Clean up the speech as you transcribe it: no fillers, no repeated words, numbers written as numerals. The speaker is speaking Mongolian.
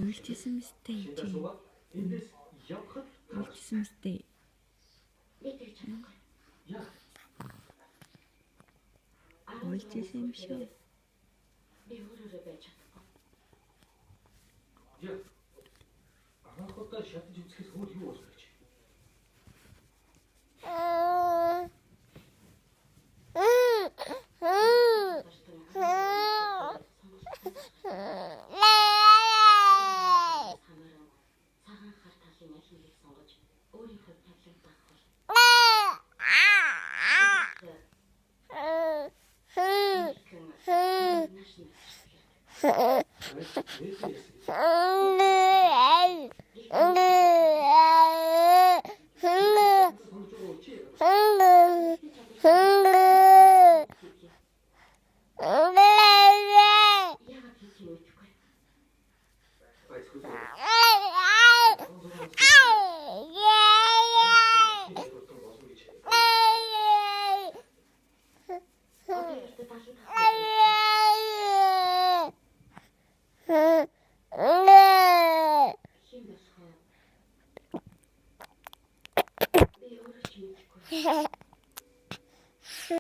Үлчсэн мэтэй чи. Үлчсэн мэтэй. Үлчсэн юм шүү. Би өөрөөрөө байж чадахгүй. Яг анхудаа шатаж үзэхээс өөр юу болох гэж.